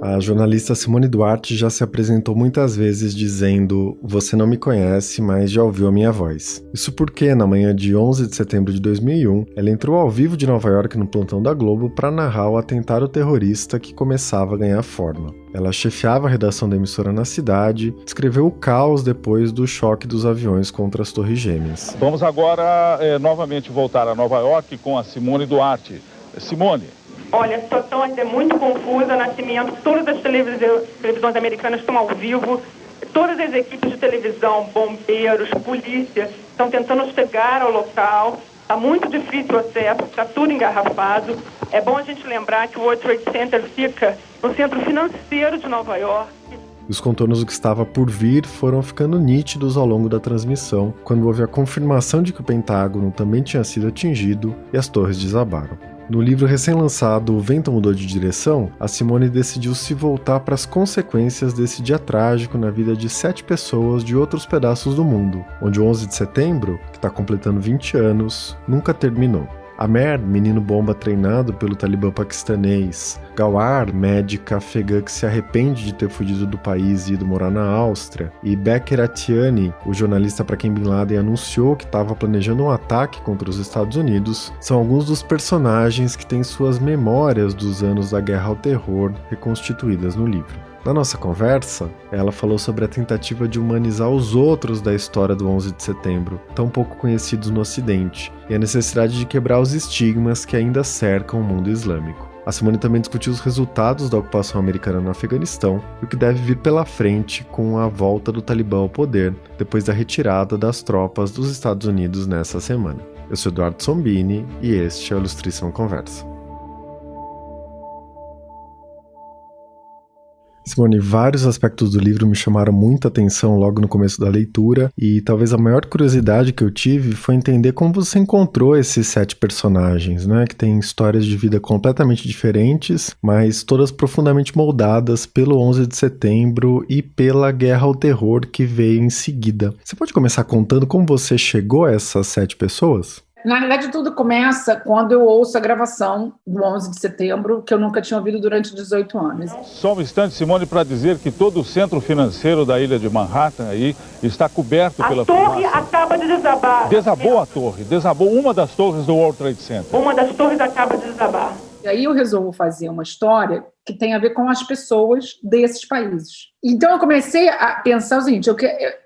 A jornalista Simone Duarte já se apresentou muitas vezes dizendo: "Você não me conhece, mas já ouviu a minha voz". Isso porque, na manhã de 11 de setembro de 2001, ela entrou ao vivo de Nova York no plantão da Globo para narrar o atentado terrorista que começava a ganhar forma. Ela chefiava a redação da emissora na cidade, descreveu o caos depois do choque dos aviões contra as Torres Gêmeas. Vamos agora novamente voltar a Nova York com a Simone Duarte. Simone. Olha, a situação ainda é muito confusa. Nascimento, todas as televisões americanas estão ao vivo. Todas as equipes de televisão, bombeiros, polícia, estão tentando chegar ao local. Está muito difícil o acesso, está tudo engarrafado. É bom a gente lembrar que o World Trade Center fica no centro financeiro de Nova York. Os contornos do que estava por vir foram ficando nítidos ao longo da transmissão, quando houve a confirmação de que o Pentágono também tinha sido atingido e as torres desabaram. No livro recém-lançado O Vento Mudou de Direção, a Simone decidiu se voltar para as consequências desse dia trágico na vida de 7 pessoas de outros pedaços do mundo, onde o 11 de setembro, que está completando 20 anos, nunca terminou. Amer, menino bomba treinado pelo talibã paquistanês, Gawar, médica afegã que se arrepende de ter fugido do país e ido morar na Áustria, e Becker Atiani, o jornalista para quem Bin Laden anunciou que estava planejando um ataque contra os Estados Unidos, são alguns dos personagens que têm suas memórias dos anos da guerra ao terror reconstituídas no livro. Na nossa conversa, ela falou sobre a tentativa de humanizar os outros da história do 11 de setembro, tão pouco conhecidos no Ocidente, e a necessidade de quebrar os estigmas que ainda cercam o mundo islâmico. A Simone também discutiu os resultados da ocupação americana no Afeganistão e o que deve vir pela frente com a volta do Talibã ao poder, depois da retirada das tropas dos Estados Unidos nessa semana. Eu sou Eduardo Sombini e este é o Ilustríssima Conversa. Simone, vários aspectos do livro me chamaram muita atenção logo no começo da leitura e talvez a maior curiosidade que eu tive foi entender como você encontrou esses 7 personagens, né, que têm histórias de vida completamente diferentes, mas todas profundamente moldadas pelo 11 de setembro e pela guerra ao terror que veio em seguida. Você pode começar contando como você chegou a essas 7 pessoas? Na realidade, tudo começa quando eu ouço a gravação do 11 de setembro, que eu nunca tinha ouvido durante 18 anos. Só um instante, Simone, para dizer que todo o centro financeiro da ilha de Manhattan aí está coberto pela fumaça. A torre acaba de desabar. Desabou a torre, desabou uma das torres do World Trade Center. Uma das torres acaba de desabar. E aí eu resolvo fazer uma história que tem a ver com as pessoas desses países. Então eu comecei a pensar o seguinte,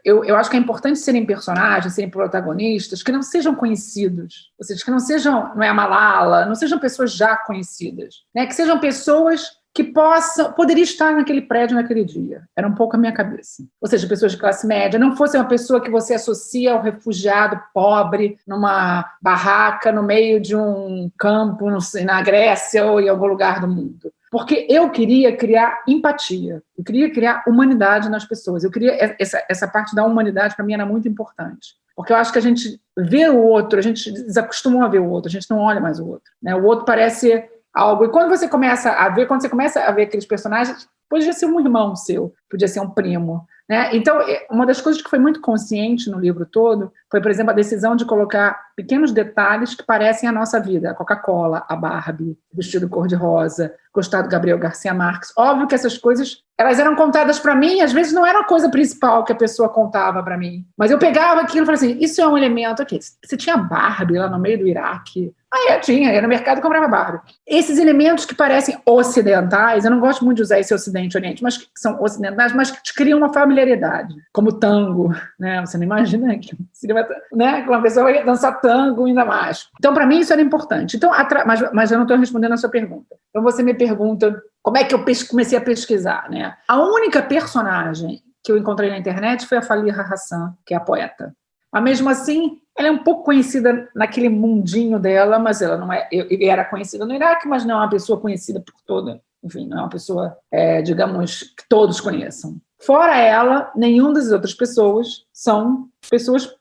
eu acho que é importante serem personagens, serem protagonistas, que não sejam conhecidos, ou seja, que não sejam, não é a Malala, não sejam pessoas já conhecidas, né? Que sejam pessoas que poderiam estar naquele prédio naquele dia. Era um pouco a minha cabeça. Ou seja, pessoas de classe média, não fosse uma pessoa que você associa ao refugiado pobre numa barraca no meio de um campo, não sei, na Grécia ou em algum lugar do mundo. Porque eu queria criar empatia, eu queria criar humanidade nas pessoas, eu queria essa parte da humanidade para mim era muito importante, porque eu acho que a gente vê o outro, a gente desacostumou a ver o outro, a gente não olha mais o outro, né? O outro parece algo, e quando você começa a ver aqueles personagens, podia ser um irmão seu, podia ser um primo, né? Então, uma das coisas que foi muito consciente no livro todo foi, por exemplo, a decisão de colocar pequenos detalhes que parecem a nossa vida. A Coca-Cola, a Barbie, o vestido cor-de-rosa, gostar do Gabriel Garcia Marques. Óbvio que essas coisas, elas eram contadas para mim, às vezes não era a coisa principal que a pessoa contava para mim. Mas eu pegava aquilo e falava assim, isso é um elemento aqui. Você tinha Barbie lá no meio do Iraque? Eu tinha, ia no mercado e comprava Barbie. Esses elementos que parecem ocidentais, eu não gosto muito de usar esse ocidente e oriente, mas que são ocidentais, mas que te criam uma familiaridade, como tango, né? Você não imagina que uma pessoa vai dançar tango ainda mais. Então, para mim, isso era importante. Então, mas eu não estou respondendo a sua pergunta. Então, você me pergunta como é que eu comecei a pesquisar, né? A única personagem que eu encontrei na internet foi a Faliha Hassan, que é a poeta. Mas, mesmo assim, ela é um pouco conhecida naquele mundinho dela, mas ela não é... era conhecida no Iraque, mas não é uma pessoa conhecida por toda... Enfim, não é uma pessoa, digamos, que todos conheçam. Fora ela, nenhuma das outras pessoas são pessoas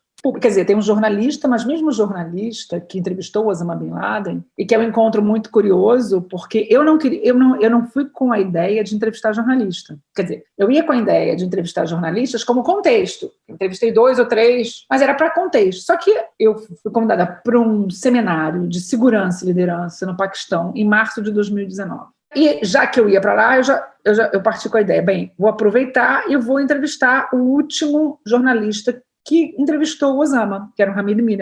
Quer dizer, tem um jornalista, mas mesmo o jornalista que entrevistou o Osama Bin Laden, e que é um encontro muito curioso, porque eu não fui com a ideia de entrevistar jornalista. Quer dizer, eu ia com a ideia de entrevistar jornalistas como contexto. Entrevistei 2 ou 3, mas era para contexto. Só que eu fui convidada para um seminário de segurança e liderança no Paquistão em março de 2019. E já que eu ia para lá, eu parti com a ideia, bem, vou aproveitar e vou entrevistar o último jornalista que entrevistou o Osama, que era o Hamid Mir,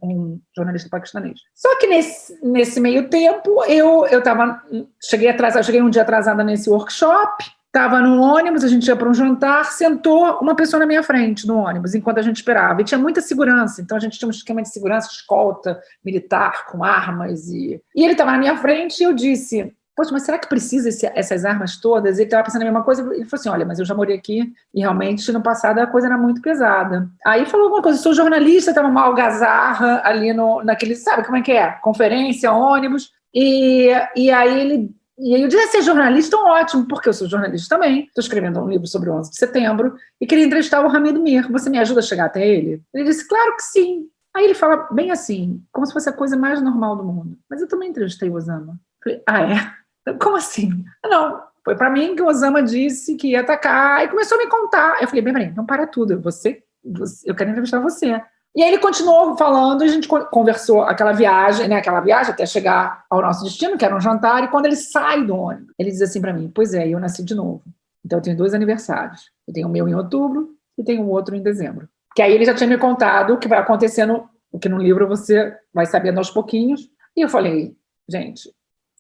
um jornalista paquistanês. Só que nesse meio tempo, eu cheguei um dia atrasada nesse workshop, estava no ônibus, a gente ia para um jantar, sentou uma pessoa na minha frente no ônibus, enquanto a gente esperava. E tinha muita segurança, então a gente tinha um esquema de segurança, escolta militar, com armas. E ele estava na minha frente e eu disse... Poxa, mas será que precisa essas armas todas? Ele estava pensando a mesma coisa, ele falou assim, olha, mas eu já morei aqui e realmente no passado a coisa era muito pesada. Aí falou alguma coisa, sou jornalista, estava uma algazarra ali naquele, sabe como é que é? Conferência, ônibus, e aí eu disse, ser jornalista, ótimo, porque eu sou jornalista também, estou escrevendo um livro sobre o 11 de setembro e queria entrevistar o Hamid Mir, você me ajuda a chegar até ele? Ele disse, claro que sim. Aí ele fala bem assim, como se fosse a coisa mais normal do mundo, mas eu também entrevistei o Osama. Eu falei, é? Como assim? Não, foi para mim que o Osama disse que ia atacar e começou a me contar. Eu falei, bem, peraí, não para tudo, eu quero entrevistar você. E aí ele continuou falando, a gente conversou aquela viagem até chegar ao nosso destino, que era um jantar, e quando ele sai do ônibus, ele diz assim para mim, pois é, eu nasci de novo. Então eu tenho 2 aniversários. Eu tenho o meu em outubro e tenho o outro em dezembro. Que aí ele já tinha me contado o que vai acontecendo, o que no livro você vai sabendo aos pouquinhos. E eu falei, gente...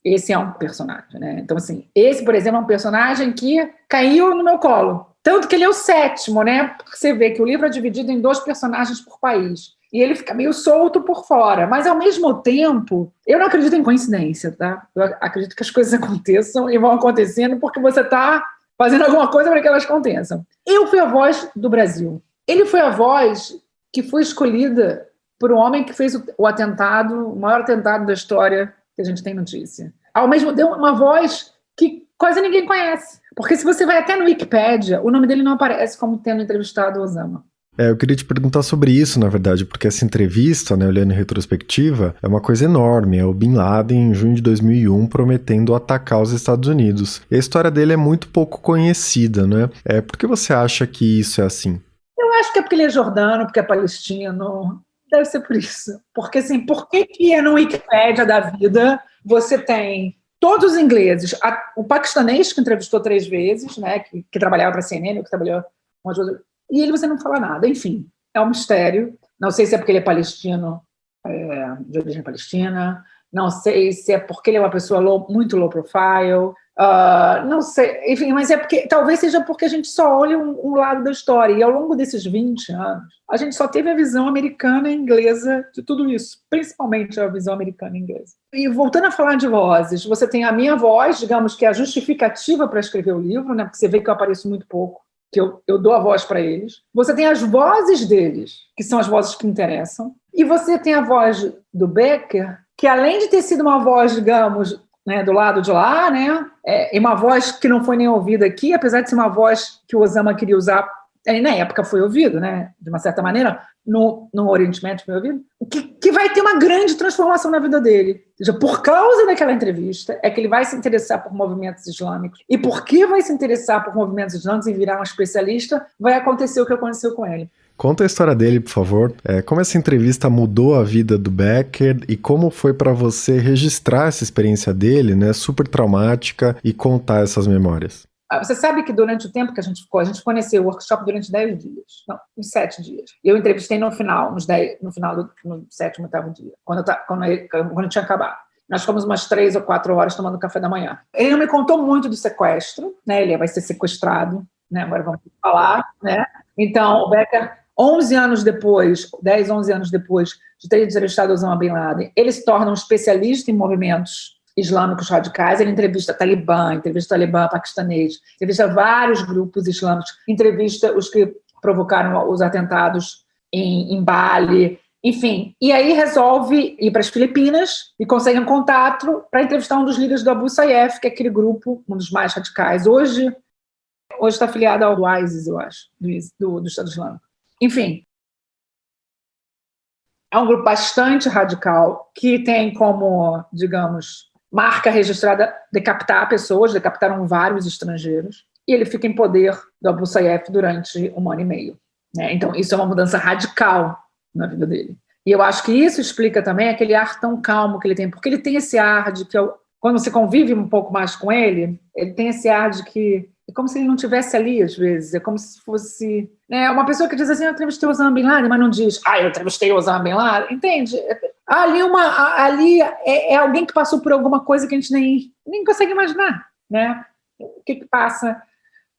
Esse é um personagem, né? Então, assim, esse, por exemplo, é um personagem que caiu no meu colo. Tanto que ele é o 7º, né? Porque você vê que o livro é dividido em 2 personagens por país. E ele fica meio solto por fora. Mas, ao mesmo tempo, eu não acredito em coincidência, tá? Eu acredito que as coisas aconteçam e vão acontecendo porque você está fazendo alguma coisa para que elas aconteçam. Eu fui a voz do Brasil. Ele foi a voz que foi escolhida por um homem que fez o atentado, o maior atentado da história que a gente tem notícia. Ao mesmo tempo, uma voz que quase ninguém conhece. Porque se você vai até no Wikipédia, o nome dele não aparece como tendo entrevistado o Osama. Eu queria te perguntar sobre isso, na verdade, porque essa entrevista, né, olhando em retrospectiva, é uma coisa enorme. É o Bin Laden, em junho de 2001, prometendo atacar os Estados Unidos. E a história dele é muito pouco conhecida, né? Por que você acha que isso é assim? Eu acho que é porque ele é jordano, porque é palestino... Deve ser por isso. Porque, assim, por que no Wikipédia da vida você tem todos os ingleses, o paquistanês que entrevistou 3 vezes, né, que trabalhava para a CNN, que trabalhou com as outras, e ele você não fala nada. Enfim, é um mistério. Não sei se é porque ele é palestino, de origem palestina, não sei se é porque ele é uma pessoa muito low profile, não sei, enfim, mas talvez seja porque a gente só olha um lado da história, e ao longo desses 20 anos, a gente só teve a visão americana e inglesa de tudo isso, principalmente a visão americana e inglesa. E voltando a falar de vozes, você tem a minha voz, digamos que é a justificativa para escrever o livro, né, porque você vê que eu apareço muito pouco, que eu dou a voz para eles. Você tem as vozes deles, que são as vozes que interessam, e você tem a voz do Becker, que além de ter sido uma voz, digamos, né, do lado de lá, né, e uma voz que não foi nem ouvida aqui, apesar de ser uma voz que o Osama queria usar, na época foi ouvido, né, de uma certa maneira, no Oriente Médio foi ouvido, que vai ter uma grande transformação na vida dele. Ou seja, por causa daquela entrevista, é que ele vai se interessar por movimentos islâmicos. E porque vai se interessar por movimentos islâmicos e virar um especialista, vai acontecer o que aconteceu com ele. Conta a história dele, por favor. Como essa entrevista mudou a vida do Becker e como foi para você registrar essa experiência dele, né, super traumática, e contar essas memórias. Você sabe que durante o tempo que a gente ficou nesse workshop durante 10 dias. Não, uns 7 dias. E eu entrevistei no final do 7º, 8º dia, quando tinha acabado. Nós ficamos umas 3 ou 4 horas tomando café da manhã. Ele não me contou muito do sequestro, né? Ele vai ser sequestrado, né? Agora vamos falar, né? Então, o Becker, 11 anos depois, 10, 11 anos depois de ter entrevistado Osama Bin Laden, ele se torna um especialista em movimentos islâmicos radicais. Ele entrevista Talibã paquistanês, entrevista vários grupos islâmicos, entrevista os que provocaram os atentados em Bali, enfim. E aí resolve ir para as Filipinas e consegue um contato para entrevistar um dos líderes do Abu Sayyaf, que é aquele grupo, um dos mais radicais. Hoje está afiliado ao ISIS, eu acho, do Estado Islâmico. Enfim, É um grupo bastante radical, que tem como, digamos, marca registrada decapitar pessoas, decapitaram vários estrangeiros, e ele fica em poder do Abu Sayyaf durante 1 ano e meio. Né? Então, isso é uma mudança radical na vida dele. E eu acho que isso explica também aquele ar tão calmo que ele tem, porque ele tem esse ar de que, quando você convive um pouco mais com ele, ele tem esse ar de que é como se ele não estivesse ali, às vezes. É como se fosse... Né, uma pessoa que diz assim, eu entrevistei o Osama Bin Laden, mas não diz, eu entrevistei o Osama Bin Laden. Entende? Ali é alguém que passou por alguma coisa que a gente nem consegue imaginar. Né? O que passa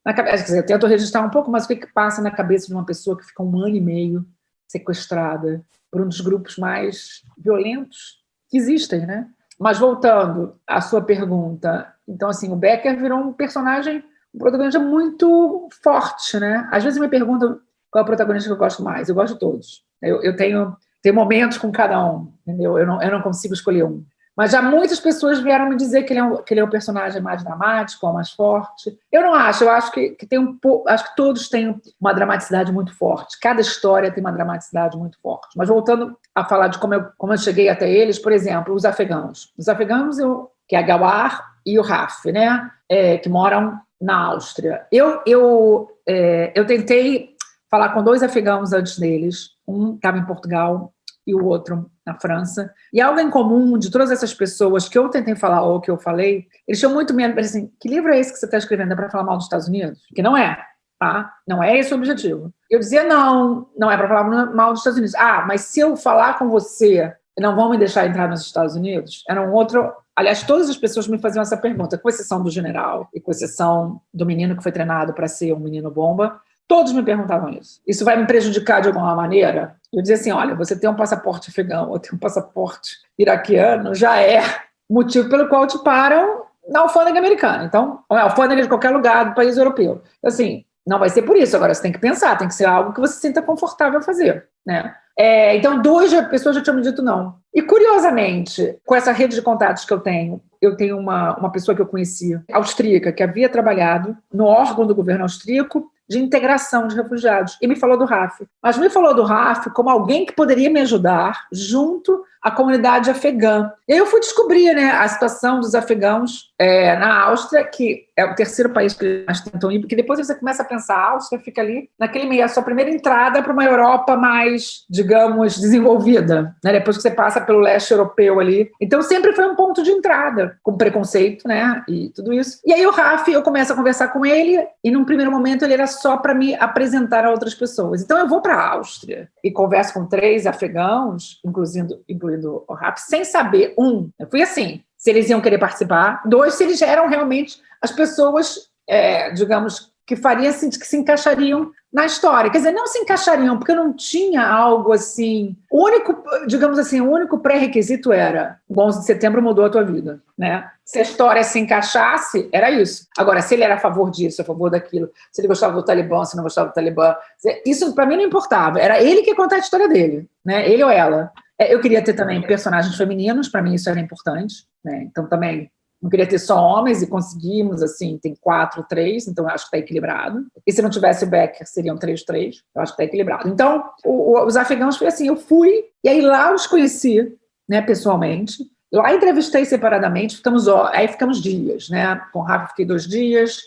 na cabeça? Quer dizer, eu tento registrar um pouco, mas o que passa na cabeça de uma pessoa que fica 1 ano e meio sequestrada por um dos grupos mais violentos que existem, né? Mas voltando à sua pergunta, então, assim, o Becker virou um personagem, um protagonista muito forte, né? Às vezes me perguntam qual é o protagonista que eu gosto mais. Eu gosto de todos. Eu tenho momentos com cada um, entendeu? Eu não consigo escolher um. Mas já muitas pessoas vieram me dizer que ele é o personagem mais dramático, o mais forte. Eu não acho, eu acho que tem acho que todos têm uma dramaticidade muito forte. Cada história tem uma dramaticidade muito forte. Mas voltando a falar de como eu cheguei até eles, por exemplo, os afegãos. Os afegãos, que é a Gawar e o Raf, né? Que moram na Áustria. Eu tentei falar com 2 afegãos antes deles. Um estava em Portugal e o outro na França. E algo em comum de todas essas pessoas que eu tentei falar ou que eu falei, eles tinham muito medo, assim, que livro é esse que você está escrevendo? É para falar mal dos Estados Unidos? Que não é, tá? Não é esse o objetivo. Eu dizia, não é para falar mal dos Estados Unidos. Mas se eu falar com você, não vão me deixar entrar nos Estados Unidos? Era um outro... Aliás, todas as pessoas me faziam essa pergunta, com exceção do general e com exceção do menino que foi treinado para ser um menino bomba. Todos me perguntavam isso. Isso vai me prejudicar de alguma maneira? Eu dizia assim, olha, você tem um passaporte afegão ou tem um passaporte iraquiano, já é motivo pelo qual te param na alfândega americana. Então, ou na alfândega de qualquer lugar do país europeu. Assim, não vai ser por isso. Agora, você tem que pensar, tem que ser algo que você se sinta confortável a fazer, né? Então, 2 pessoas já tinham me dito não. E, curiosamente, com essa rede de contatos que eu tenho uma pessoa que eu conheci, austríaca, que havia trabalhado no órgão do governo austríaco de integração de refugiados. E me falou do Raf. Mas me falou do Raf como alguém que poderia me ajudar junto à comunidade afegã. E aí eu fui descobrir, né, a situação dos afegãos na Áustria, que é o 3º país que mais tentam ir, porque depois você começa a pensar, a Áustria fica ali naquele meio, a sua primeira entrada para uma Europa mais, digamos, desenvolvida, né, depois que você passa pelo leste europeu ali. Então sempre foi um ponto de entrada, com preconceito, né, e tudo isso. E aí o Raf, eu começo a conversar com ele, e num primeiro momento ele era só para me apresentar a outras pessoas. Então eu vou para a Áustria e converso com 3 afegãos, incluindo o Raf, sem saber, eu fui assim, se eles iam querer participar, 2, se eles eram realmente as pessoas, digamos, que que se encaixariam na história. Quer dizer, não se encaixariam, porque eu não tinha algo assim... O único pré-requisito era o 11 de setembro mudou a tua vida, né? Se a história se encaixasse, era isso. Agora, se ele era a favor disso, a favor daquilo, se ele gostava do Talibã, se não gostava do Talibã, isso para mim não importava. Era ele que ia contar a história dele, né? Ele ou ela. Eu queria ter também personagens femininos, para mim isso era importante, né? Então também não queria ter só homens e conseguimos, assim, tem 4, 3, então eu acho que está equilibrado. E se não tivesse o Becker, seriam 3, 3, eu acho que está equilibrado. Então, os afegãos foi assim, eu fui, e aí lá os conheci, né, pessoalmente. Lá entrevistei separadamente, ficamos dias, né? Com o Rafa fiquei 2 dias,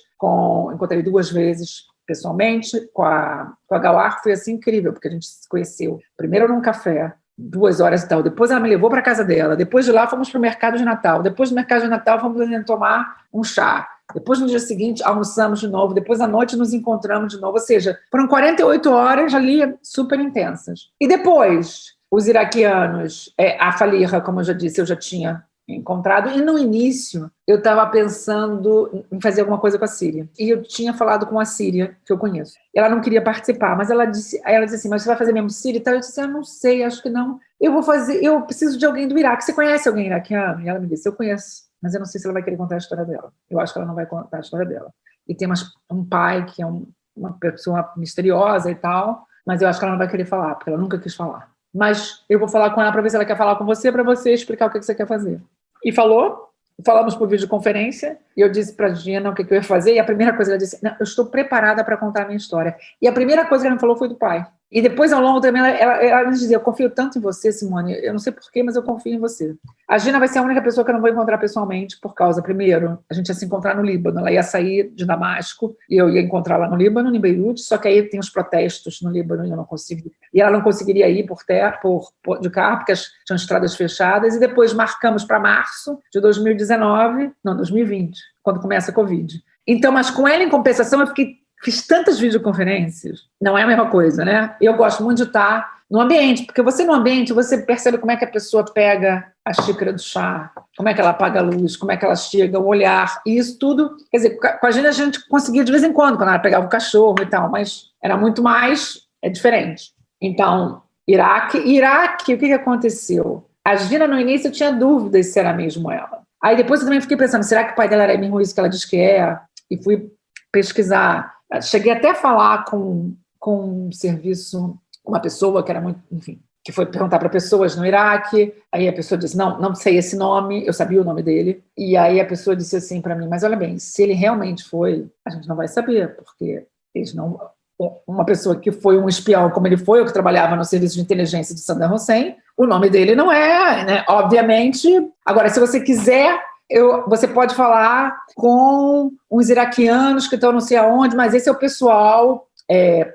encontrei 2 vezes pessoalmente, com a Gawar foi assim incrível, porque a gente se conheceu primeiro num café, 2 horas e tal. Depois ela me levou para a casa dela. Depois de lá, fomos para o mercado de Natal. Depois do mercado de Natal, fomos tomar um chá. Depois, no dia seguinte, almoçamos de novo. Depois, à noite, nos encontramos de novo. Ou seja, foram 48 horas ali super intensas. E depois, os iraquianos, a Faliha, como eu já disse, eu já tinha encontrado. E no início, eu estava pensando em fazer alguma coisa com a Síria. E eu tinha falado com a Síria, que eu conheço. Ela não queria participar, mas ela disse assim, mas você vai fazer mesmo Síria? Eu disse, eu não sei, acho que não. Eu preciso de alguém do Iraque. Você conhece alguém iraquiano? E ela me disse, eu conheço, mas eu não sei se ela vai querer contar a história dela. Eu acho que ela não vai contar a história dela. E tem um pai que é uma pessoa misteriosa e tal, mas eu acho que ela não vai querer falar, porque ela nunca quis falar. Mas eu vou falar com ela para ver se ela quer falar com você, para você explicar o que você quer fazer. E falamos por videoconferência, e eu disse para a Gina o que eu ia fazer, e a primeira coisa que ela disse, não, eu estou preparada para contar a minha história. E a primeira coisa que ela me falou foi do pai. E depois, ao longo também, ela dizia, eu confio tanto em você, Simone, eu não sei porquê, mas eu confio em você. A Gina vai ser a única pessoa que eu não vou encontrar pessoalmente, por causa, primeiro, a gente ia se encontrar no Líbano, ela ia sair de Damasco, e eu ia encontrá-la no Líbano, em Beirute, só que aí tem os protestos no Líbano, e eu não consigo, e ela não conseguiria ir por terra, de carro, porque tinham estradas fechadas, e depois marcamos para março de 2019, não, 2020, quando começa a Covid. Então, mas com ela, em compensação, fiz tantas videoconferências, não é a mesma coisa, né? Eu gosto muito de estar no ambiente, porque você no ambiente, você percebe como é que a pessoa pega a xícara do chá, como é que ela apaga a luz, como é que ela chega, o olhar, e isso tudo, quer dizer, com a gente conseguia de vez em quando ela pegava o cachorro e tal, mas era muito mais, diferente. Então, Iraque, o que aconteceu? A Gina, no início, eu tinha dúvidas se era mesmo ela. Aí depois eu também fiquei pensando, será que o pai dela era mesmo isso que ela diz que é? E fui pesquisar. Cheguei até a falar com um serviço, uma pessoa que era muito, enfim, que foi perguntar para pessoas no Iraque, aí a pessoa disse, não sei esse nome, eu sabia o nome dele, e aí a pessoa disse assim para mim, mas olha bem, se ele realmente foi, a gente não vai saber, porque eles não... Uma pessoa que foi um espião como ele foi, ou que trabalhava no serviço de inteligência de Saddam Hussein, o nome dele não é, né? Obviamente. Agora, se você quiser, você pode falar com uns iraquianos que estão não sei aonde, mas esse é o pessoal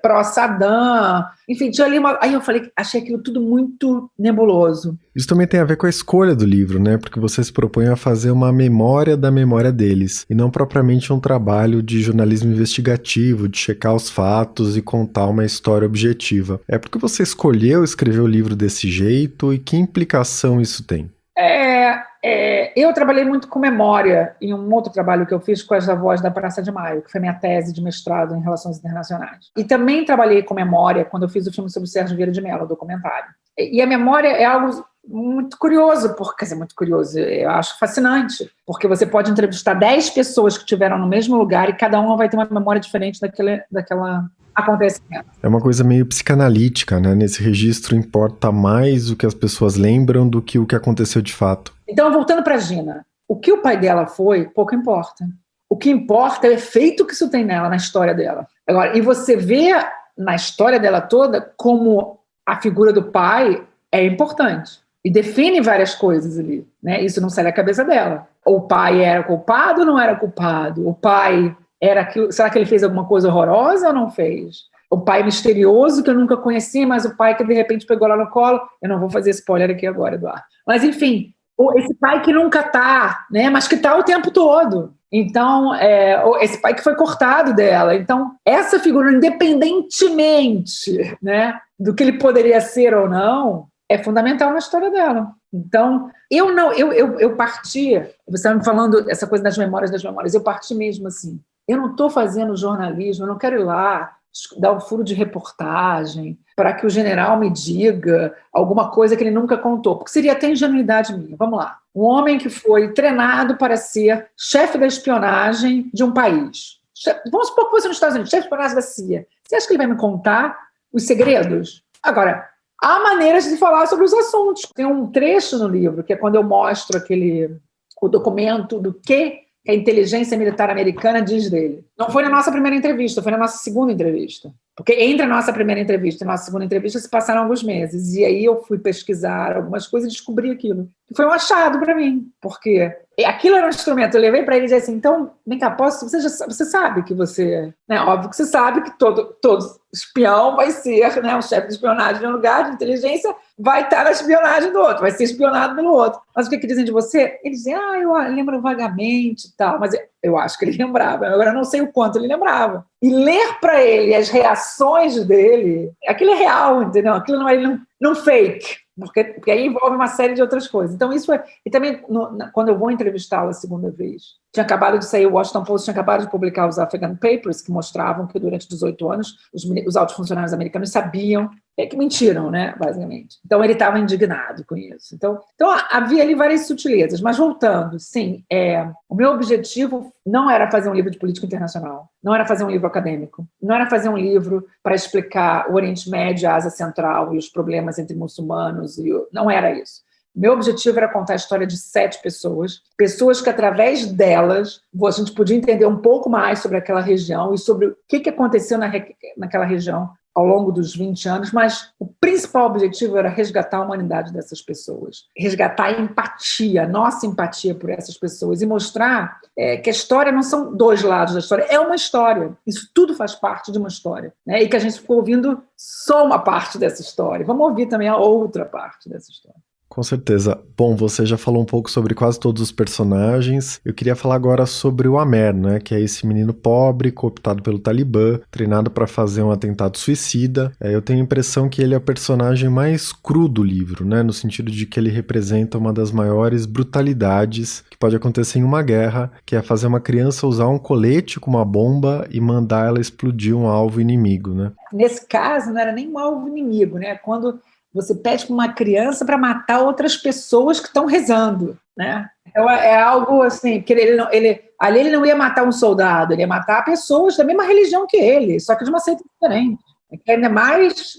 pró-Saddam. Enfim, tinha ali aí eu achei aquilo tudo muito nebuloso. Isso também tem a ver com a escolha do livro, né? Porque você se propõe a fazer uma memória da memória deles, e não propriamente um trabalho de jornalismo investigativo, de checar os fatos e contar uma história objetiva. É porque você escolheu escrever o livro desse jeito, e que implicação isso tem? Eu trabalhei muito com memória em um outro trabalho que eu fiz com as avós da Praça de Maio, que foi minha tese de mestrado em Relações Internacionais. E também trabalhei com memória quando eu fiz o filme sobre o Sérgio Vieira de Mello, o documentário. E a memória é algo muito curioso, quer dizer, muito curioso, eu acho fascinante, porque você pode entrevistar 10 pessoas que estiveram no mesmo lugar e cada uma vai ter uma memória diferente daquela acontecimento. É uma coisa meio psicanalítica, né? Nesse registro importa mais o que as pessoas lembram do que o que aconteceu de fato. Então, voltando para a Gina, o que o pai dela foi, pouco importa. O que importa é o efeito que isso tem nela, na história dela. Agora, e você vê na história dela toda como a figura do pai é importante e define várias coisas ali, né? Isso não sai da cabeça dela. O pai era culpado ou não era culpado? O pai era aquilo, será que ele fez alguma coisa horrorosa ou não fez? O pai misterioso que eu nunca conheci, mas o pai que de repente pegou lá no colo. Eu não vou fazer spoiler aqui agora, Eduardo. Mas enfim, esse pai que nunca está, né? Mas que está o tempo todo. Então, esse pai que foi cortado dela. Então, essa figura, independentemente, né, do que ele poderia ser ou não, é fundamental na história dela. Então, eu parti, você estava me falando essa coisa das memórias, eu parti mesmo assim. Eu não estou fazendo jornalismo, eu não quero ir lá dar um furo de reportagem para que o general me diga alguma coisa que ele nunca contou, porque seria até ingenuidade minha. Vamos lá. Um homem que foi treinado para ser chefe da espionagem de um país. Vamos supor que fosse nos Estados Unidos, chefe de espionagem da CIA. Você acha que ele vai me contar os segredos? Agora, há maneiras de falar sobre os assuntos. Tem um trecho no livro, que é quando eu mostro o documento do que a inteligência militar americana diz dele. Não foi na nossa primeira entrevista, foi na nossa segunda entrevista. Porque entre a nossa primeira entrevista e a nossa segunda entrevista se passaram alguns meses. E aí eu fui pesquisar algumas coisas e descobri aquilo. E foi um achado para mim, porque aquilo era um instrumento. Eu levei para ele e disse assim, então, vem cá, você sabe que você... Né, óbvio que você sabe que todo espião vai ser, né, um chefe de espionagem de um lugar, de inteligência, vai estar na espionagem do outro, vai ser espionado pelo outro. Mas o que dizem de você? Eles dizem, eu lembro vagamente e tal, mas eu acho que ele lembrava. Agora eu não sei o quanto ele lembrava. E ler para ele as reações dele, aquilo é real, entendeu? Aquilo não é não fake, porque aí envolve uma série de outras coisas. Então isso é... E também, quando eu vou entrevistá-lo a segunda vez, tinha acabado de sair, o Washington Post tinha acabado de publicar os Afghan Papers, que mostravam que durante 18 anos os altos funcionários americanos sabiam que mentiram, né, basicamente. Então ele estava indignado com isso. Então havia ali várias sutilezas. Mas voltando, sim, o meu objetivo não era fazer um livro de política internacional, não era fazer um livro acadêmico, não era fazer um livro para explicar o Oriente Médio, a Ásia Central e os problemas entre muçulmanos, não era isso. Meu objetivo era contar a história de 7 pessoas que através delas a gente podia entender um pouco mais sobre aquela região e sobre o que aconteceu naquela região ao longo dos 20 anos, mas o principal objetivo era resgatar a humanidade dessas pessoas, resgatar a empatia, nossa empatia por essas pessoas e mostrar que a história não são 2 lados da história, é uma história. Isso tudo faz parte de uma história, né? E que a gente ficou ouvindo só uma parte dessa história. Vamos ouvir também a outra parte dessa história. Com certeza. Bom, você já falou um pouco sobre quase todos os personagens. Eu queria falar agora sobre o Amer, né, que é esse menino pobre, cooptado pelo Talibã, treinado para fazer um atentado suicida. Eu tenho a impressão que ele é o personagem mais cru do livro, né, no sentido de que ele representa uma das maiores brutalidades que pode acontecer em uma guerra, que é fazer uma criança usar um colete com uma bomba e mandar ela explodir um alvo inimigo, né? Nesse caso, não era nem um alvo inimigo, né? Quando você pede para uma criança para matar outras pessoas que estão rezando, né? É algo assim, que ali ele não ia matar um soldado, ele ia matar pessoas da mesma religião que ele, só que de uma seita diferente. Ainda mais...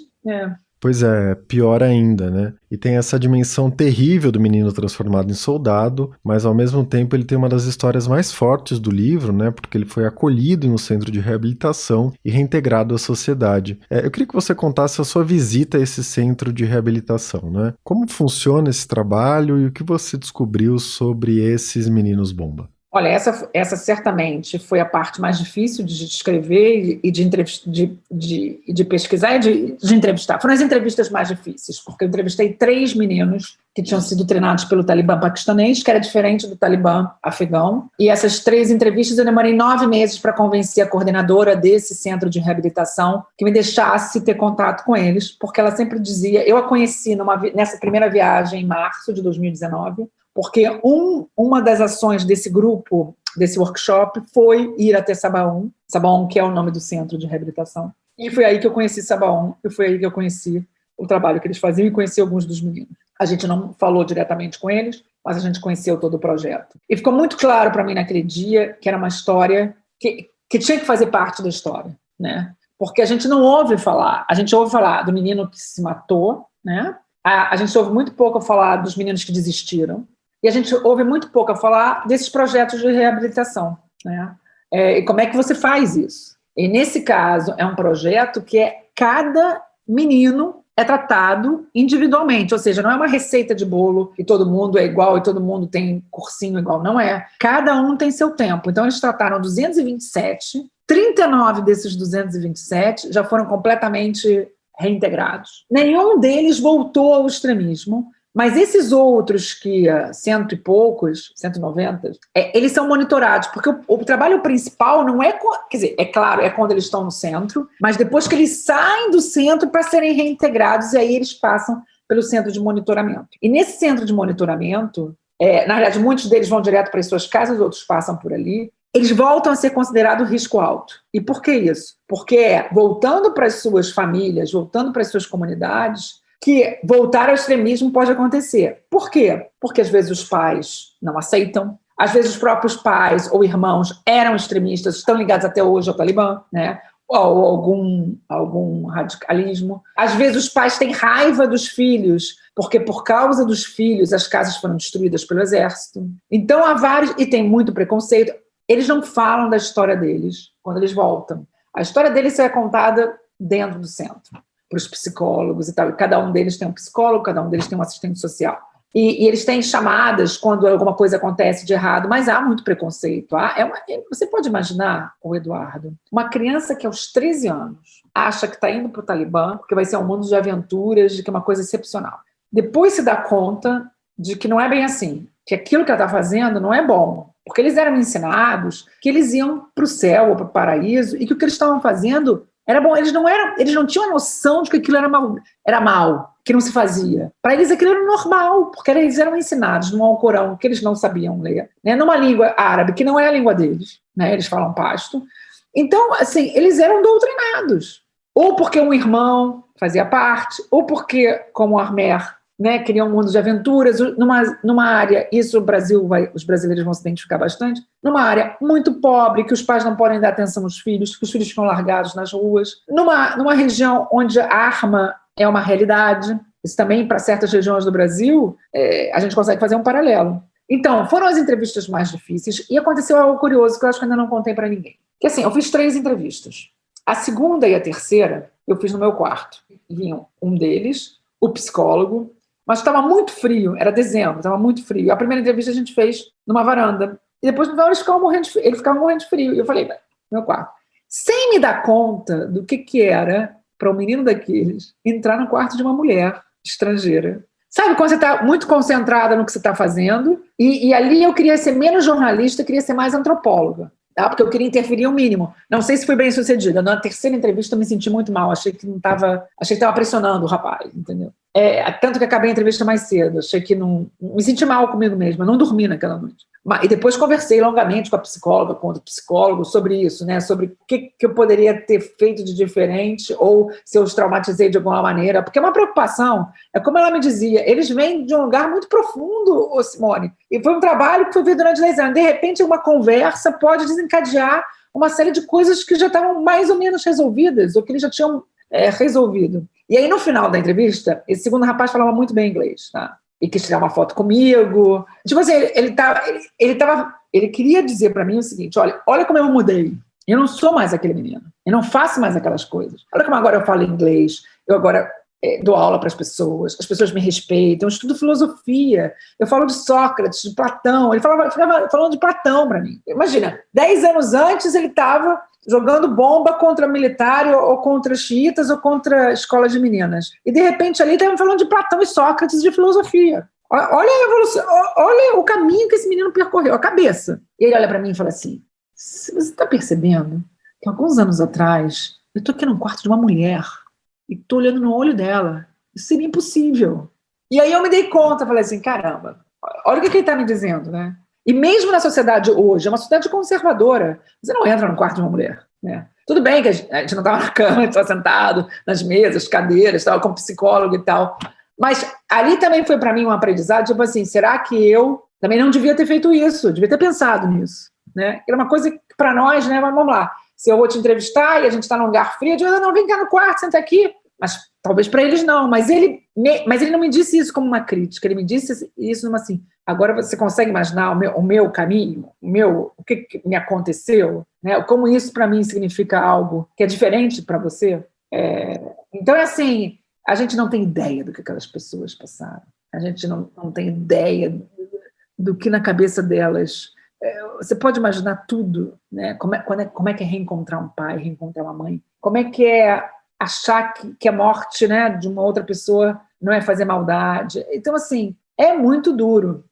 Pois é, pior ainda, né? E tem essa dimensão terrível do menino transformado em soldado, mas ao mesmo tempo ele tem uma das histórias mais fortes do livro, né? Porque ele foi acolhido em um centro de reabilitação e reintegrado à sociedade. Eu queria que você contasse a sua visita a esse centro de reabilitação, né? Como funciona esse trabalho e o que você descobriu sobre esses meninos bomba? Olha, essa certamente foi a parte mais difícil de escrever e de pesquisar e de entrevistar. Foram as entrevistas mais difíceis, porque eu entrevistei 3 meninos que tinham sido treinados pelo Talibã paquistanês, que era diferente do Talibã afegão. E essas 3 entrevistas eu demorei 9 meses para convencer a coordenadora desse centro de reabilitação que me deixasse ter contato com eles, porque ela sempre dizia... Eu a conheci nessa primeira viagem em março de 2019, porque uma das ações desse grupo, desse workshop, foi ir até Sabaon, que é o nome do centro de reabilitação. E foi aí que eu conheci Sabaon, e foi aí que eu conheci o trabalho que eles faziam e conheci alguns dos meninos. A gente não falou diretamente com eles, mas a gente conheceu todo o projeto. E ficou muito claro para mim naquele dia que era uma história que tinha que fazer parte da história, né? Porque a gente não ouve falar, a gente ouve falar do menino que se matou, né? A gente ouve muito pouco falar dos meninos que desistiram, e a gente ouve muito pouco falar desses projetos de reabilitação, né? E como é que você faz isso? E nesse caso é um projeto que cada menino é tratado individualmente, ou seja, não é uma receita de bolo e todo mundo é igual e todo mundo tem cursinho igual, não é. Cada um tem seu tempo. Então eles trataram 227, 39 desses 227 já foram completamente reintegrados. Nenhum deles voltou ao extremismo, mas esses outros que, 100 e poucos, 190, eles são monitorados, porque o trabalho principal não é... Quer dizer, é claro, é quando eles estão no centro, mas depois que eles saem do centro para serem reintegrados, e aí eles passam pelo centro de monitoramento. E nesse centro de monitoramento, na verdade, muitos deles vão direto para as suas casas, outros passam por ali, eles voltam a ser considerados risco alto. E por que isso? Porque voltando para as suas famílias, voltando para as suas comunidades, que voltar ao extremismo pode acontecer. Por quê? Porque às vezes os pais não aceitam, às vezes os próprios pais ou irmãos eram extremistas, estão ligados até hoje ao Talibã, né? Ou algum radicalismo. Às vezes os pais têm raiva dos filhos, porque por causa dos filhos as casas foram destruídas pelo exército. Então há vários, e tem muito preconceito. Eles não falam da história deles quando eles voltam. A história deles é contada dentro do centro, para os psicólogos e tal. Cada um deles tem um psicólogo, cada um deles tem um assistente social. E eles têm chamadas quando alguma coisa acontece de errado, mas há muito preconceito. Você pode imaginar, o Eduardo, uma criança que aos 13 anos acha que está indo para o Talibã, porque vai ser um mundo de aventuras, de que é uma coisa excepcional. Depois se dá conta de que não é bem assim, que aquilo que ela está fazendo não é bom, porque eles eram ensinados que eles iam para o céu ou para o paraíso e que o que eles estavam fazendo era bom. Eles não tinham a noção de que aquilo era mal, que não se fazia. Para eles aquilo era normal, porque eles eram ensinados no Alcorão, que eles não sabiam ler, né, numa língua árabe, que não é a língua deles, né, eles falam pasto. Então, assim, eles eram doutrinados. Ou porque um irmão fazia parte, ou porque, como o Amer, né, queriam um mundo de aventuras, numa área, isso os brasileiros vão se identificar bastante, numa área muito pobre, que os pais não podem dar atenção aos filhos, que os filhos ficam largados nas ruas, numa região onde a arma é uma realidade, Isso também, para certas regiões do Brasil, a gente consegue fazer um paralelo. Então, foram as entrevistas mais difíceis e aconteceu algo curioso que eu acho que ainda não contei para ninguém. Que assim, eu fiz 3 entrevistas. A segunda e a terceira eu fiz no meu quarto. Vinha um deles, o psicólogo, mas estava muito frio, era dezembro, estava muito frio. A primeira entrevista a gente fez numa varanda. E depois no final ele ficava morrendo de frio. E eu falei, meu quarto. Sem me dar conta do que era para um menino daqueles entrar no quarto de uma mulher estrangeira. Sabe, quando você está muito concentrada no que você está fazendo, e ali eu queria ser menos jornalista, queria ser mais antropóloga, tá? Porque eu queria interferir o mínimo. Não sei se fui bem sucedida. Na terceira entrevista eu me senti muito mal, achei que estava pressionando o rapaz, entendeu? Tanto que acabei a entrevista mais cedo, achei que não... Me senti mal comigo mesma, não dormi naquela noite. E depois conversei longamente com a psicóloga, com o psicólogo, sobre isso, né? Sobre o que eu poderia ter feito de diferente ou se eu os traumatizei de alguma maneira. Porque é uma preocupação. É como ela me dizia, eles vêm de um lugar muito profundo, ô Simone. E foi um trabalho que foi feito durante 10 anos. De repente, uma conversa pode desencadear uma série de coisas que já estavam mais ou menos resolvidas ou que eles já tinham resolvido. E aí, no final da entrevista, esse segundo rapaz falava muito bem inglês, tá? E quis tirar uma foto comigo. Tipo assim, ele queria dizer para mim o seguinte, olha como eu mudei. Eu não sou mais aquele menino. Eu não faço mais aquelas coisas. Olha como agora eu falo inglês. Eu agora dou aula para as pessoas me respeitam, eu estudo filosofia. Eu falo de Sócrates, de Platão. Ele ficava falando de Platão para mim. Imagina, 10 anos antes ele estava jogando bomba contra militar ou contra xiitas ou contra escolas de meninas. E, de repente, ali estavam falando de Platão e Sócrates, de filosofia. Olha a evolução, olha o caminho que esse menino percorreu, a cabeça. E ele olha para mim e fala assim, você está percebendo que alguns anos atrás eu estou aqui num quarto de uma mulher e estou olhando no olho dela. Isso seria impossível. E aí eu me dei conta, falei assim, caramba, olha o que ele está me dizendo, né? E mesmo na sociedade hoje, é uma sociedade conservadora, você não entra no quarto de uma mulher, né? Tudo bem que a gente não estava na cama, a gente estava sentado nas mesas, cadeiras, estava com psicólogo e tal, mas ali também foi para mim um aprendizado, tipo assim, será que eu também não devia ter feito isso, devia ter pensado nisso, né? Era uma coisa que para nós, né, vamos lá, se eu vou te entrevistar e a gente está num lugar frio, eu digo, não, vem cá no quarto, senta aqui, mas talvez para eles não, mas ele não me disse isso como uma crítica, ele me disse isso numa assim, agora você consegue imaginar o meu caminho, o que me aconteceu, né? Como isso para mim significa algo que é diferente para você? Então é assim, a gente não tem ideia do que aquelas pessoas passaram, a gente não tem ideia do que na cabeça delas. Você pode imaginar tudo, né? Como é que é reencontrar um pai, reencontrar uma mãe, como é que é achar que a morte, né, de uma outra pessoa não é fazer maldade. Então, assim, é muito duro.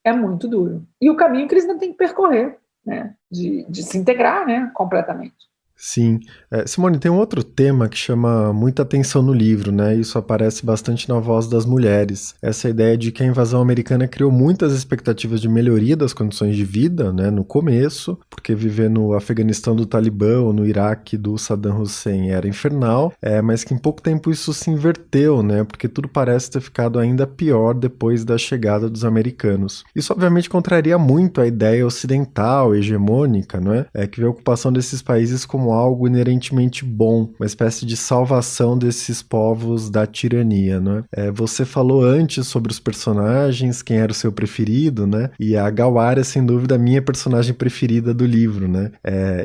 E o caminho que eles ainda têm que percorrer, né, de se integrar, né, completamente. Sim. Simone, tem um outro tema que chama muita atenção no livro, né? Isso aparece bastante na voz das mulheres. Essa ideia de que a invasão americana criou muitas expectativas de melhoria das condições de vida, né? No começo, porque viver no Afeganistão do Talibã ou no Iraque do Saddam Hussein era infernal, mas que em pouco tempo isso se inverteu, né? Porque tudo parece ter ficado ainda pior depois da chegada dos americanos. Isso obviamente contraria muito a ideia ocidental, hegemônica, não é? Que vê a ocupação desses países como algo inerentemente bom, uma espécie de salvação desses povos da tirania, né? Você falou antes sobre os personagens, quem era o seu preferido, né? E a Gawar é sem dúvida a minha personagem preferida do livro, né?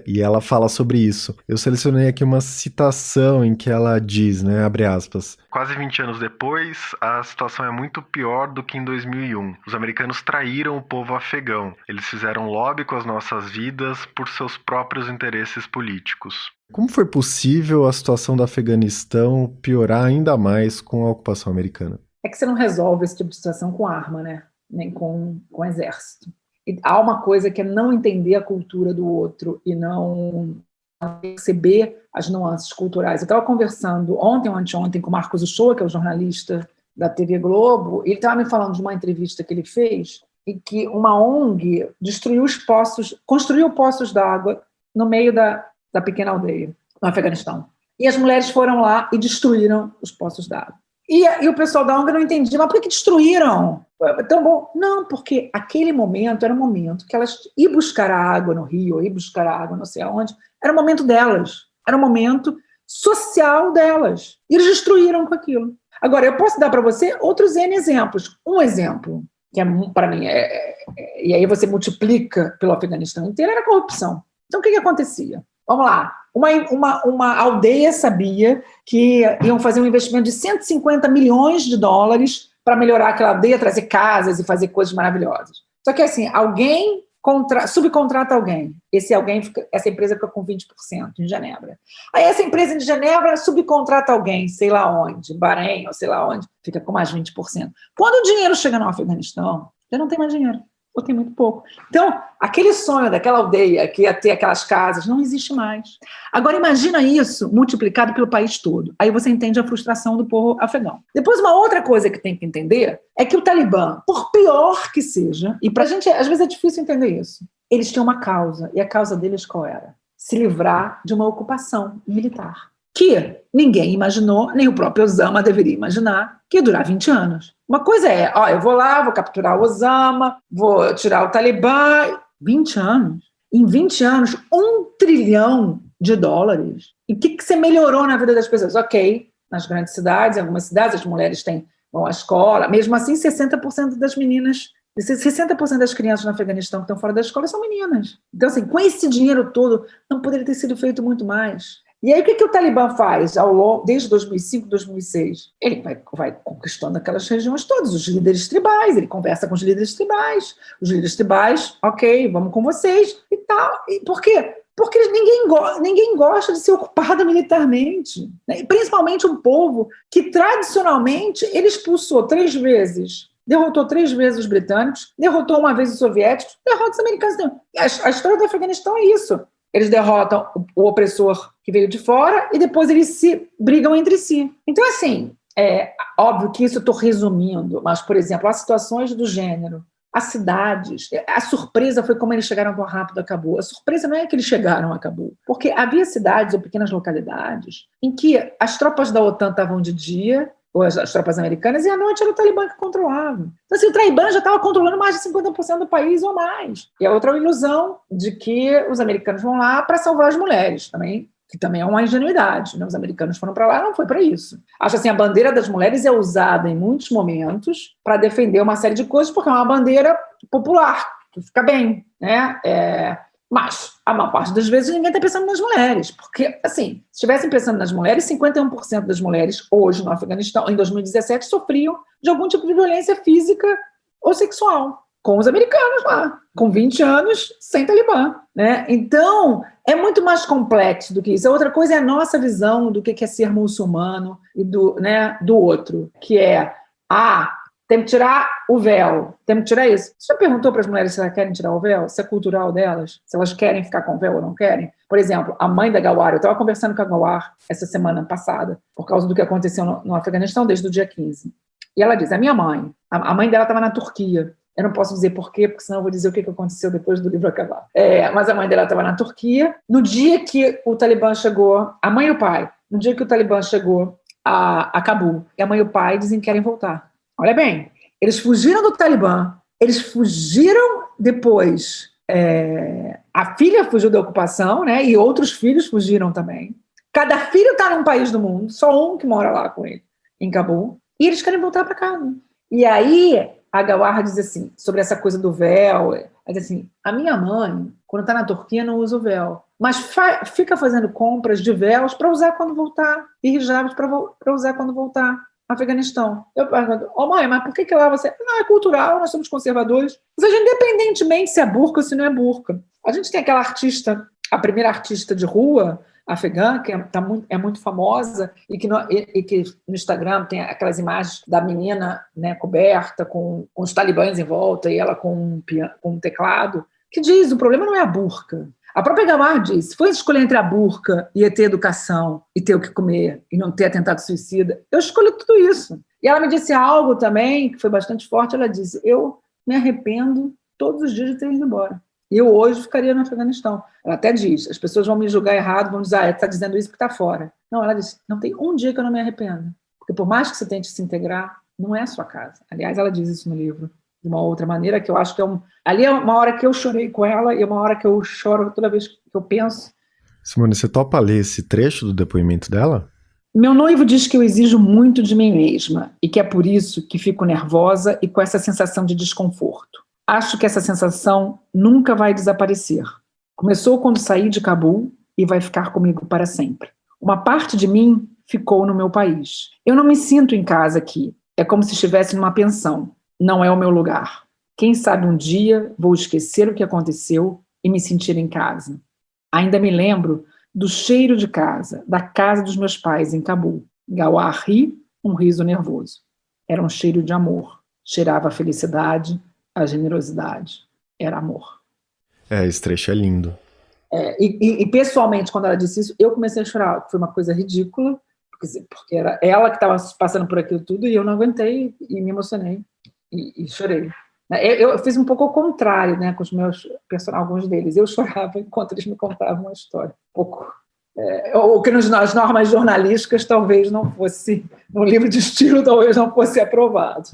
E ela fala sobre isso. Eu selecionei aqui uma citação em que ela diz, né? Abre aspas. Quase 20 anos depois, a situação é muito pior do que em 2001. Os americanos traíram o povo afegão. Eles fizeram lobby com as nossas vidas por seus próprios interesses políticos. Como foi possível a situação do Afeganistão piorar ainda mais com a ocupação americana? É que você não resolve esse tipo de situação com arma, né? Nem com exército. E há uma coisa que é não entender a cultura do outro e não perceber as nuances culturais. Eu estava conversando ontem ou anteontem com o Marcos Uchoa, que é o jornalista da TV Globo, e ele estava me falando de uma entrevista que ele fez em que uma ONG construiu poços d'água no meio da pequena aldeia, no Afeganistão. E as mulheres foram lá e destruíram os poços d'água. E o pessoal da ONG não entendia, mas por que destruíram? Tão bom. Não, porque aquele momento era um momento que elas iam buscar a água no rio, iam buscar a água não sei aonde, era o momento delas, era o momento social delas. E eles destruíram com aquilo. Agora, eu posso dar para você outros N exemplos. Um exemplo, que para mim, e aí você multiplica pelo Afeganistão inteiro, era a corrupção. Então, o que acontecia? Vamos lá. Uma aldeia sabia que iam fazer um investimento de 150 milhões de dólares para melhorar aquela aldeia, trazer casas e fazer coisas maravilhosas. Só que, assim, alguém subcontrata alguém. Essa empresa fica com 20% em Genebra. Aí essa empresa de Genebra subcontrata alguém, sei lá onde, Bahrein ou sei lá onde, fica com mais 20%. Quando o dinheiro chega no Afeganistão, já não tem mais dinheiro, ou tem muito pouco. Então, aquele sonho daquela aldeia que ia ter aquelas casas não existe mais. Agora, imagina isso multiplicado pelo país todo. Aí você entende a frustração do povo afegão. Depois, uma outra coisa que tem que entender é que o Talibã, por pior que seja, e para a gente, às vezes é difícil entender isso, eles tinham uma causa, e a causa deles qual era? Se livrar de uma ocupação militar. Que ninguém imaginou, nem o próprio Osama deveria imaginar, que ia durar 20 anos. Uma coisa é, eu vou lá, vou capturar o Osama, vou tirar o Talibã. 20 anos? Em 20 anos, $1 trilhão. E o que você melhorou na vida das pessoas? Ok, nas grandes cidades, em algumas cidades, as mulheres vão à escola, mesmo assim, 60% das meninas, 60% das crianças no Afeganistão que estão fora da escola são meninas. Então, assim, com esse dinheiro todo, não poderia ter sido feito muito mais. E aí, o que o Talibã faz desde 2005, 2006? Ele vai conquistando aquelas regiões todas, os líderes tribais, ele conversa com os líderes tribais. Os líderes tribais, ok, vamos com vocês e tal. E por quê? Porque ninguém gosta de ser ocupado militarmente, né? Principalmente um povo que, tradicionalmente, ele expulsou 3 vezes, derrotou 3 vezes os britânicos, derrotou uma vez os soviéticos, derrota os americanos. A história do Afeganistão é isso. Eles derrotam o opressor que veio de fora e depois eles se brigam entre si. Então, assim, é óbvio que isso eu estou resumindo, mas, por exemplo, as situações do gênero, as cidades, a surpresa foi como eles chegaram tão rápido a Cabul. A surpresa não é que eles chegaram a Cabul, porque havia cidades ou pequenas localidades em que as tropas da OTAN estavam de dia, ou as tropas americanas, e à noite era o Talibã que controlava. Então, assim, o Talibã já estava controlando mais de 50% do país ou mais. E a outra ilusão de que os americanos vão lá para salvar as mulheres, que também é uma ingenuidade, né? Os americanos foram para lá, não foi para isso. Acho assim, a bandeira das mulheres é usada em muitos momentos para defender uma série de coisas, porque é uma bandeira popular, que fica bem, né? Mas, a maior parte das vezes, ninguém está pensando nas mulheres. Porque, assim, se estivessem pensando nas mulheres, 51% das mulheres, hoje no Afeganistão, em 2017, sofriam de algum tipo de violência física ou sexual, com os americanos lá, com 20 anos, sem Talibã, né? Então, é muito mais complexo do que isso. A outra coisa é a nossa visão do que é ser muçulmano e do outro, que é, tem que tirar o véu, tem que tirar isso. Você já perguntou para as mulheres se elas querem tirar o véu? Se é cultural delas? Se elas querem ficar com o véu ou não querem? Por exemplo, a mãe da Gawar, eu estava conversando com a Gawar essa semana passada, por causa do que aconteceu no Afeganistão desde o dia 15. E ela diz, a minha mãe, a mãe dela estava na Turquia. Eu não posso dizer por quê, porque senão eu vou dizer o que aconteceu depois do livro acabar. Mas a mãe dela estava na Turquia. No dia que o Talibã chegou, a mãe e o pai, no dia que o Talibã chegou a Cabul, e a mãe e o pai dizem que querem voltar. Olha bem, eles fugiram do Talibã, eles fugiram depois, a filha fugiu da ocupação, né, e outros filhos fugiram também. Cada filho está num país do mundo, só um que mora lá com ele, em Cabul, e eles querem voltar para casa. E aí, a Gawar diz assim, sobre essa coisa do véu, ela diz assim, a minha mãe, quando está na Turquia, não usa o véu, mas fica fazendo compras de véus para usar quando voltar, e hijabs para usar quando voltar. Afeganistão. Eu pergunto, mãe, mas por que lá você... Não, é cultural, nós somos conservadores. Ou seja, independentemente se é burca ou se não é burca. A gente tem aquela artista, a primeira artista de rua afegã, que é muito famosa, e que no Instagram tem aquelas imagens da menina, né, coberta, com os talibãs em volta, e ela com um teclado, que diz, o problema não é a burca. A própria Gawar diz, se for escolher entre a burca e ter educação e ter o que comer e não ter atentado suicida, eu escolho tudo isso. E ela me disse algo também, que foi bastante forte, ela disse, eu me arrependo todos os dias de ter ido embora. E eu hoje ficaria no Afeganistão. Ela até diz, as pessoas vão me julgar errado, vão dizer, está dizendo isso porque está fora. Não, ela disse, não tem um dia que eu não me arrependo. Porque por mais que você tente se integrar, não é a sua casa. Aliás, ela diz isso no livro. De uma outra maneira, que eu acho que ali é uma hora que eu chorei com ela e é uma hora que eu choro toda vez que eu penso. Simone, você topa ler esse trecho do depoimento dela? Meu noivo diz que eu exijo muito de mim mesma e que é por isso que fico nervosa e com essa sensação de desconforto. Acho que essa sensação nunca vai desaparecer. Começou quando saí de Cabul e vai ficar comigo para sempre. Uma parte de mim ficou no meu país. Eu não me sinto em casa aqui. É como se estivesse numa pensão. Não é o meu lugar. Quem sabe um dia vou esquecer o que aconteceu e me sentir em casa. Ainda me lembro do cheiro de casa, da casa dos meus pais em Cabul. Gawar ri, um riso nervoso. Era um cheiro de amor. Cheirava a felicidade, a generosidade. Era amor. Esse trecho é lindo. E pessoalmente, quando ela disse isso, eu comecei a chorar. Foi uma coisa ridícula, porque era ela que estava passando por aquilo tudo e eu não aguentei e me emocionei e chorei. Eu fiz um pouco ao contrário, né, com os meus personagens, alguns deles. Eu chorava enquanto eles me contavam a história. Um pouco. O que nas normas jornalísticas talvez não fosse, no livro de estilo talvez não fosse aprovado.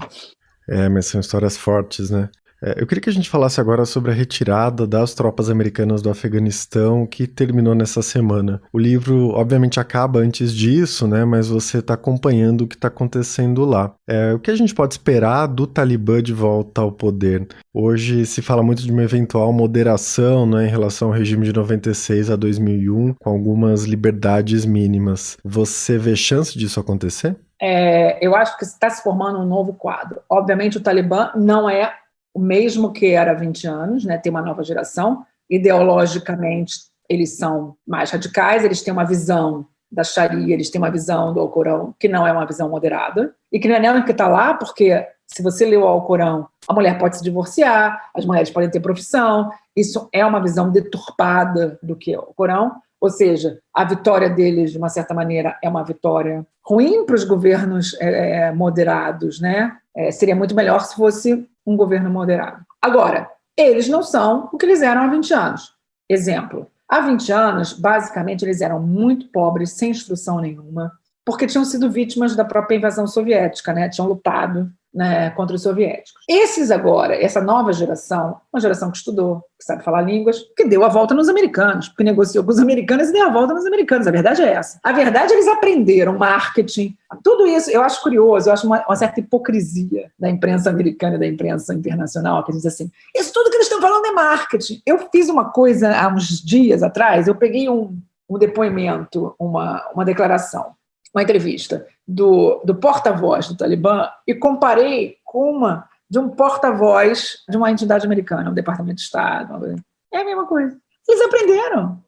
Mas são histórias fortes, né? Eu queria que a gente falasse agora sobre a retirada das tropas americanas do Afeganistão, que terminou nessa semana. O livro, obviamente, acaba antes disso, né? Mas você está acompanhando o que está acontecendo lá. O que a gente pode esperar do Talibã de volta ao poder? Hoje se fala muito de uma eventual moderação, né, em relação ao regime de 96 a 2001, com algumas liberdades mínimas. Você vê chance disso acontecer? Eu acho que está se formando um novo quadro. Obviamente, o Talibã não é o mesmo que era há 20 anos, né? Tem uma nova geração. Ideologicamente, eles são mais radicais, eles têm uma visão da Sharia, eles têm uma visão do Alcorão que não é uma visão moderada, e que não é nem o que está lá, porque se você lê o Alcorão, a mulher pode se divorciar, as mulheres podem ter profissão, isso é uma visão deturpada do que é o Alcorão, ou seja, a vitória deles, de uma certa maneira, é uma vitória ruim para os governos moderados, né? Seria muito melhor se fosse um governo moderado. Agora, eles não são o que eles eram há 20 anos. Exemplo, há 20 anos, basicamente, eles eram muito pobres, sem instrução nenhuma, porque tinham sido vítimas da própria invasão soviética, né? Tinham lutado, né, contra os soviéticos. Esses agora, essa nova geração, uma geração que estudou, que sabe falar línguas, que deu a volta nos americanos, porque negociou com os americanos e deu a volta nos americanos. A verdade é essa. A verdade é que eles aprenderam marketing, tudo isso. Eu acho curioso, eu acho uma certa hipocrisia da imprensa americana e da imprensa internacional, que diz assim, isso tudo que eles estão falando é marketing. Eu fiz uma coisa há uns dias atrás, eu peguei um depoimento, uma declaração, uma entrevista do porta-voz do Talibã e comparei com uma de um porta-voz de uma entidade americana, um departamento de Estado. É a mesma coisa. Eles aprenderam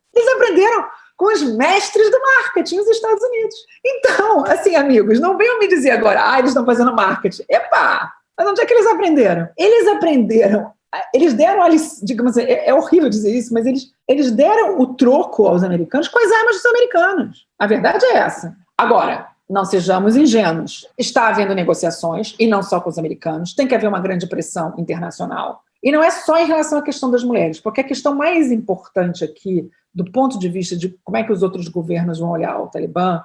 com os mestres do marketing dos Estados Unidos. Então, assim, amigos, não venham me dizer agora, eles estão fazendo marketing. Mas onde é que eles aprenderam? Eles aprenderam, eles deram, digamos assim, é horrível dizer isso, mas eles deram o troco aos americanos com as armas dos americanos. A verdade é essa. Agora, não sejamos ingênuos. Está havendo negociações, e não só com os americanos, tem que haver uma grande pressão internacional. E não é só em relação à questão das mulheres, porque a questão mais importante aqui, do ponto de vista de como é que os outros governos vão olhar o Talibã,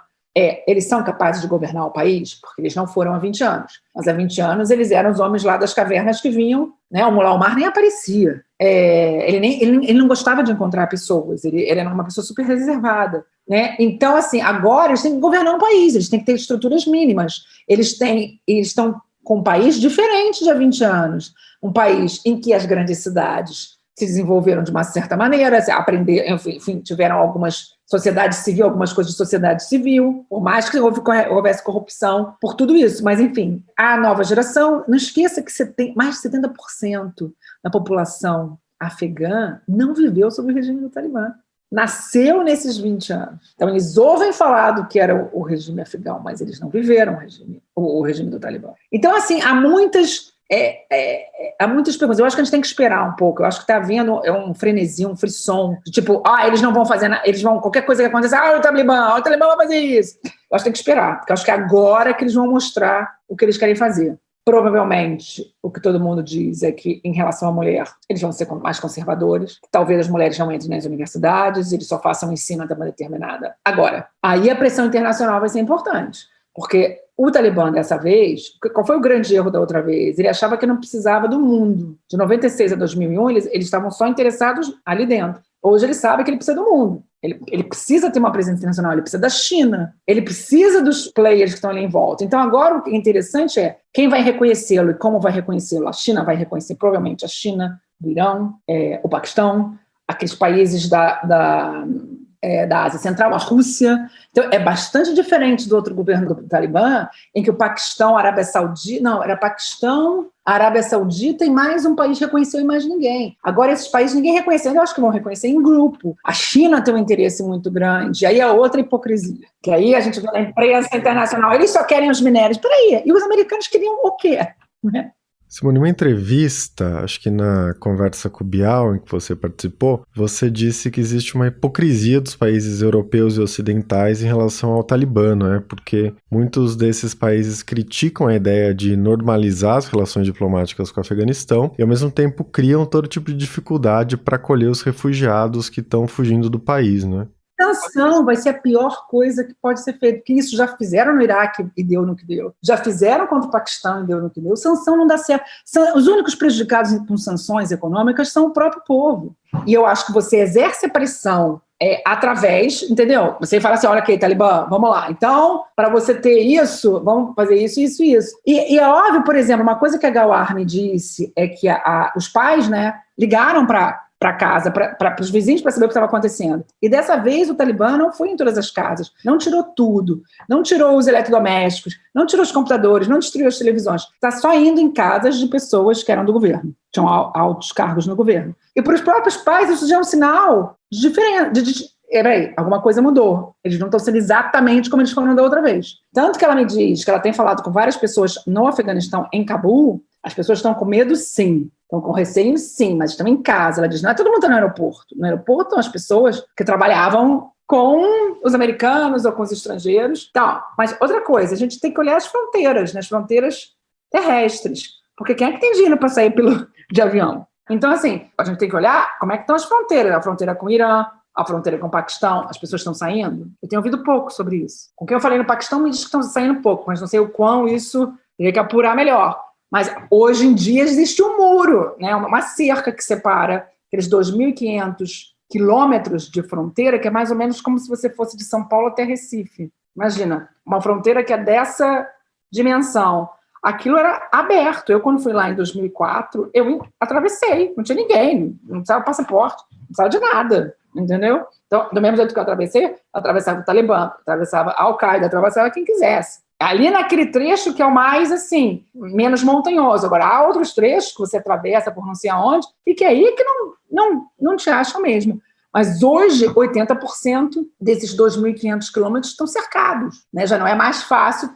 eles são capazes de governar o país, porque eles não foram há 20 anos. Mas há 20 anos eles eram os homens lá das cavernas que vinham, né? O Mullah Omar nem aparecia. Ele não gostava de encontrar pessoas, ele era uma pessoa super reservada. Né? Então, assim, agora eles têm que governar um país, eles têm que ter estruturas mínimas. Eles estão com um país diferente de há 20 anos. Um país em que as grandes cidades se desenvolveram de uma certa maneira, enfim, tiveram algumas sociedade civil, algumas coisas de sociedade civil, por mais que houvesse corrupção, por tudo isso. Mas, enfim, a nova geração, não esqueça que mais de 70% da população afegã não viveu sob o regime do Talibã. Nasceu nesses 20 anos. Então, eles ouvem falar do que era o regime afegão, mas eles não viveram o regime do Talibã. Então, assim, há muitas perguntas. Eu acho que a gente tem que esperar um pouco. Eu acho que está havendo um frenesi, um frisson. Tipo, eles não vão fazer nada, eles vão, qualquer coisa que aconteça, o Talibã vai fazer isso. Eu acho que tem que esperar, porque eu acho que agora que eles vão mostrar o que eles querem fazer. Provavelmente, o que todo mundo diz é que, em relação à mulher, eles vão ser mais conservadores, talvez as mulheres não entrem nas universidades, eles só façam ensino de uma determinada. Agora, aí a pressão internacional vai ser importante, porque o Talibã, dessa vez, qual foi o grande erro da outra vez? Ele achava que não precisava do mundo. De 96 a 2001, eles estavam só interessados ali dentro. Hoje ele sabe que ele precisa do mundo. Ele precisa ter uma presença internacional, ele precisa da China, ele precisa dos players que estão ali em volta. Então, agora o que é interessante é quem vai reconhecê-lo e como vai reconhecê-lo. A China vai reconhecer, provavelmente, a China, o Irã, o Paquistão, aqueles países da Ásia Central, a Rússia. Então, é bastante diferente do outro governo do Talibã, em que o Paquistão, a Arábia Saudita... Não, era Paquistão, a Arábia Saudita e mais um país reconheceu e mais ninguém. Agora, esses países ninguém reconheceu, eu acho que vão reconhecer em grupo. A China tem um interesse muito grande, aí é outra hipocrisia. Que aí a gente vê na imprensa internacional, eles só querem os minérios. Peraí, e os americanos queriam o quê? Simone, uma entrevista, acho que na conversa com o Bial, em que você participou, você disse que existe uma hipocrisia dos países europeus e ocidentais em relação ao Talibã, né? Porque muitos desses países criticam a ideia de normalizar as relações diplomáticas com o Afeganistão e, ao mesmo tempo, criam todo tipo de dificuldade para acolher os refugiados que estão fugindo do país, né? Sanção vai ser a pior coisa que pode ser feita, porque isso já fizeram no Iraque e deu no que deu, já fizeram contra o Paquistão e deu no que deu. Sanção não dá certo. Os únicos prejudicados com sanções econômicas são o próprio povo. E eu acho que você exerce a pressão através, entendeu? Você fala assim, olha aqui, Talibã, vamos lá. Então, para você ter isso, vamos fazer isso, isso e isso. E é óbvio, por exemplo, uma coisa que a Gawar me disse é que os pais, né, ligaram para casa, para os vizinhos, para saber o que estava acontecendo. E dessa vez o Talibã não foi em todas as casas, não tirou tudo, não tirou os eletrodomésticos, não tirou os computadores, não destruiu as televisões. Está só indo em casas de pessoas que eram do governo, tinham altos cargos no governo. E para os próprios pais isso já é um sinal diferente. Peraí, alguma coisa mudou. Eles não estão sendo exatamente como eles foram da outra vez. Tanto que ela me diz que ela tem falado com várias pessoas no Afeganistão, em Cabul, as pessoas estão com medo, sim. Estão com receio, sim, mas estão em casa. Ela diz, não é todo mundo está no aeroporto. No aeroporto estão as pessoas que trabalhavam com os americanos ou com os estrangeiros. Então, mas outra coisa, a gente tem que olhar as fronteiras, né? As fronteiras terrestres. Porque quem é que tem dinheiro para sair de avião? Então, assim, a gente tem que olhar como é que estão as fronteiras. A fronteira com o Irã, a fronteira com o Paquistão, as pessoas estão saindo? Eu tenho ouvido pouco sobre isso. Com quem eu falei no Paquistão me diz que estão saindo pouco, mas não sei o quão isso teria que apurar melhor. Mas hoje em dia existe um muro, né? Uma cerca que separa aqueles 2.500 quilômetros de fronteira, que é mais ou menos como se você fosse de São Paulo até Recife. Imagina, uma fronteira que é dessa dimensão. Aquilo era aberto. Eu, quando fui lá em 2004, eu atravessei, não tinha ninguém, não precisava de passaporte, não precisava de nada, entendeu? Então, do mesmo jeito que eu atravessava o Talibã, atravessava a Al-Qaeda, atravessava quem quisesse. Ali naquele trecho que é o mais, assim, menos montanhoso. Agora, há outros trechos que você atravessa por não sei aonde, e que é aí que não te acham mesmo. Mas hoje, 80% desses 2.500 quilômetros estão cercados, né? Já não é mais fácil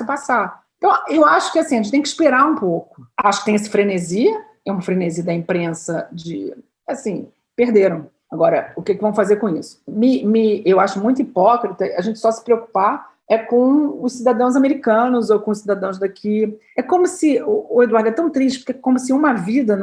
passar. Então, eu acho que assim, a gente tem que esperar um pouco. Acho que tem esse frenesi, é um frenesi da imprensa de, assim, perderam. Agora, o que vão fazer com isso? Eu acho muito hipócrita a gente só se preocupar com os cidadãos americanos ou com os cidadãos daqui. É como se, o Eduardo, é tão triste, porque é como se uma vida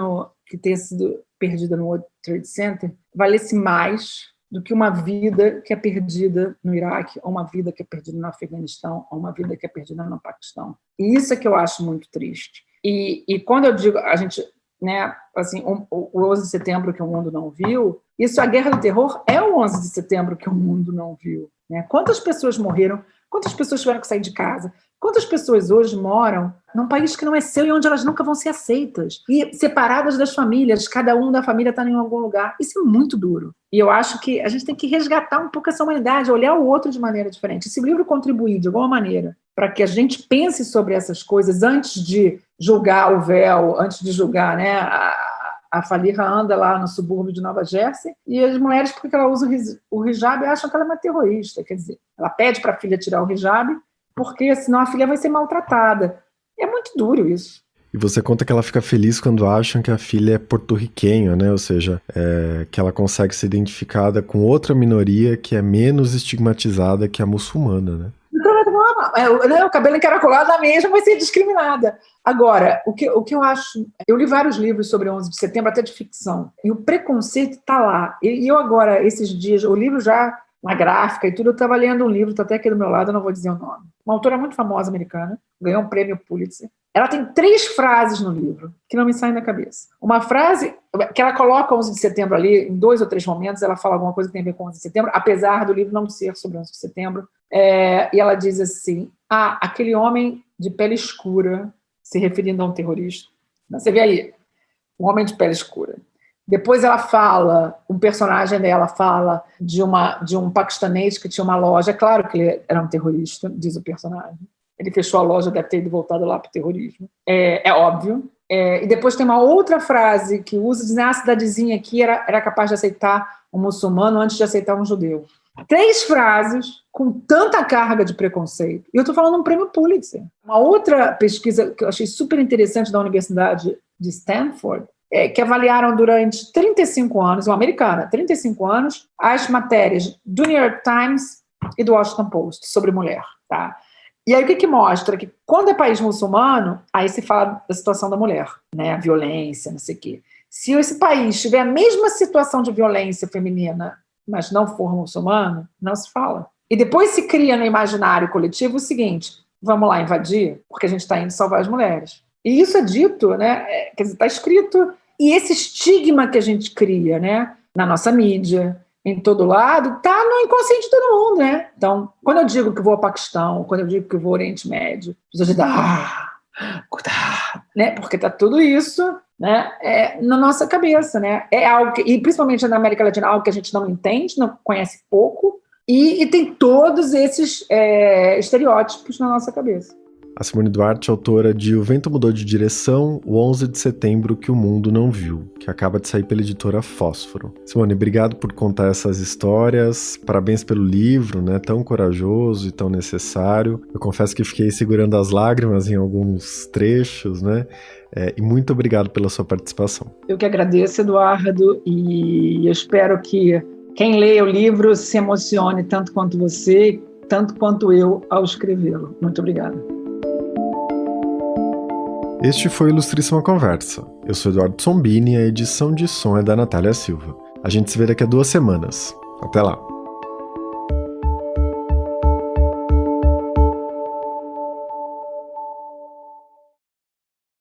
que tenha sido perdida no World Trade Center valesse mais do que uma vida que é perdida no Iraque, ou uma vida que é perdida no Afeganistão, ou uma vida que é perdida no Paquistão. E isso é que eu acho muito triste. E quando eu digo, a gente, né, assim, o 11 de setembro que o mundo não viu, isso, a guerra do terror é o 11 de setembro que o mundo não viu. Né? Quantas pessoas morreram? Quantas pessoas tiveram que sair de casa? Quantas pessoas hoje moram num país que não é seu e onde elas nunca vão ser aceitas? E separadas das famílias, cada um da família está em algum lugar. Isso é muito duro. E eu acho que a gente tem que resgatar um pouco essa humanidade, olhar o outro de maneira diferente. Se o livro contribuir de alguma maneira para que a gente pense sobre essas coisas antes de julgar o véu, antes de julgar, né, a Faliha anda lá no subúrbio de Nova Jersey e as mulheres, porque ela usa o hijab, acham que ela é uma terrorista. Quer dizer, ela pede para a filha tirar o hijab porque senão a filha vai ser maltratada. É muito duro isso. E você conta que ela fica feliz quando acham que a filha é porto-riquenha, né? Ou seja, que ela consegue ser identificada com outra minoria que é menos estigmatizada que a muçulmana, né? O cabelo encaracolado, a mesma vai ser discriminada. Agora, o que eu acho... Eu li vários livros sobre 11 de setembro, até de ficção, e o preconceito está lá. E eu agora, esses dias, o livro já, na gráfica e tudo, eu estava lendo um livro, está até aqui do meu lado, eu não vou dizer o nome. Uma autora muito famosa americana, ganhou um prêmio Pulitzer. Ela tem 3 frases no livro que não me saem da cabeça. Uma frase, que ela coloca 11 de setembro ali, em 2 ou 3 momentos, ela fala alguma coisa que tem a ver com 11 de setembro, apesar do livro não ser sobre 11 de setembro, e ela diz assim, aquele homem de pele escura, se referindo a um terrorista. Você vê aí, um homem de pele escura. Depois ela fala, um personagem dela fala de um paquistanês que tinha uma loja, claro que ele era um terrorista, diz o personagem. Ele fechou a loja, deve ter ido voltado lá para o terrorismo. É óbvio. E depois tem uma outra frase que usa, diz, a cidadezinha aqui era capaz de aceitar um muçulmano antes de aceitar um judeu. 3 frases com tanta carga de preconceito. E eu estou falando de um prêmio Pulitzer. Uma outra pesquisa que eu achei super interessante da Universidade de Stanford, que avaliaram durante 35 anos, uma americana, 35 anos, as matérias do New York Times e do Washington Post sobre mulher. Tá? E aí o que mostra? Que quando é país muçulmano, aí se fala da situação da mulher, né? A violência, não sei o quê. Se esse país tiver a mesma situação de violência feminina, mas não for muçulmano, não se fala. E depois se cria no imaginário coletivo o seguinte, vamos lá invadir, porque a gente está indo salvar as mulheres. E isso é dito, né? Quer dizer, está escrito. E esse estigma que a gente cria, né? Na nossa mídia, em todo lado, está no inconsciente de todo mundo, né? Então, quando eu digo que vou ao Paquistão, quando eu digo que vou ao Oriente Médio, as pessoas dizem, cuidado, né? Porque está tudo isso, né? Na nossa cabeça, né? É algo que, e principalmente na América Latina, algo que a gente não entende, não conhece pouco, e tem todos esses estereótipos na nossa cabeça. A Simone Duarte, autora de O Vento Mudou de Direção, o 11 de setembro que o mundo não viu, que acaba de sair pela editora Fósforo. Simone, obrigado por contar essas histórias, parabéns pelo livro, né, tão corajoso e tão necessário. Eu confesso que fiquei segurando as lágrimas em alguns trechos, né, e muito obrigado pela sua participação. Eu que agradeço, Eduardo, e eu espero que quem lê o livro se emocione tanto quanto você, tanto quanto eu ao escrevê-lo. Muito obrigada. Este foi o Ilustríssima Conversa. Eu sou Eduardo Sombini e a edição de som é da Natália Silva. A gente se vê daqui a 2 semanas. Até lá!